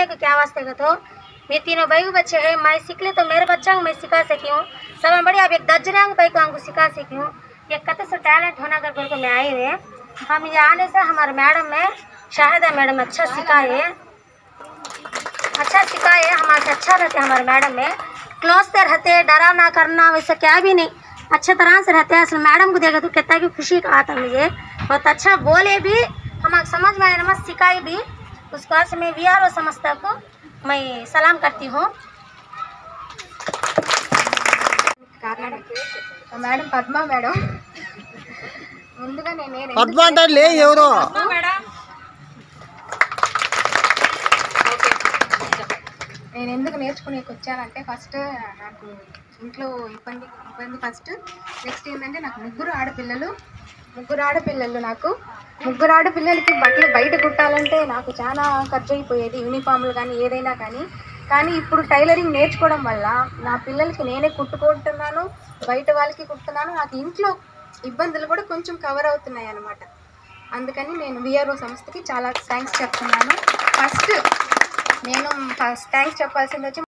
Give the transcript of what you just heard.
को क्या वास्ते का तो मेरे तीनों भाई बच्चे हैं, मैं सीख ले तो मेरे बच्चा को मैं सिखा सकी हूँ। सब बड़ी अब एक दर्जन भाई को हमको सिखा सकी हूँ। एक कत से टैलेंट होना कर को मैं आई हुए हम ये आने से हमारे मैडम में शाहिदा मैडम अच्छा सिखाए हमारे से अच्छा रहते हमारे मैडम में क्लोज से रहते, डरा ना करना वैसा क्या भी नहीं, अच्छे तरह से रहते हैं। असल मैडम को देखा तो कितना की खुशी का आता मुझे, बहुत अच्छा बोले भी हमारे समझ में आया, मस्त सिखाई भी। उसको आज मैं VRO संस्था को मैं सलाम करती हूँ। మేడం పద్మ మేడం ముందుగా నేను పద్మ అంటే లే ఎవరో నేను ఎందుకు నేర్చుకునేకి వచ్చానంటే ఫస్ట్ నాకు ఇంట్లో ఇబ్బంది ఫస్ట్. నెక్స్ట్ ఏంటంటే నాకు ముగ్గురు ఆడపిల్లలు నాకు ముగ్గురు ఆడపిల్లలకి బట్టలు బయట కుట్టాలంటే నాకు చాలా ఖర్చు అయిపోయేది, యూనిఫామ్లు కానీ ఏదైనా కానీ ఇప్పుడు టైలరింగ్ నేర్చుకోవడం వల్ల నా పిల్లలకి నేనే కుట్టుకుంటున్నాను, బయట వాళ్ళకి కుడుతున్నాను. నాకు ఇంట్లో ఇబ్బందులు కూడా కొంచెం కవర్ అవుతున్నాయి అన్నమాట. అందుకని నేను VRO సంస్థకి చాలా థ్యాంక్స్ చెప్తున్నాను. ఫస్ట్ థ్యాంక్స్ చెప్పాల్సింది వచ్చి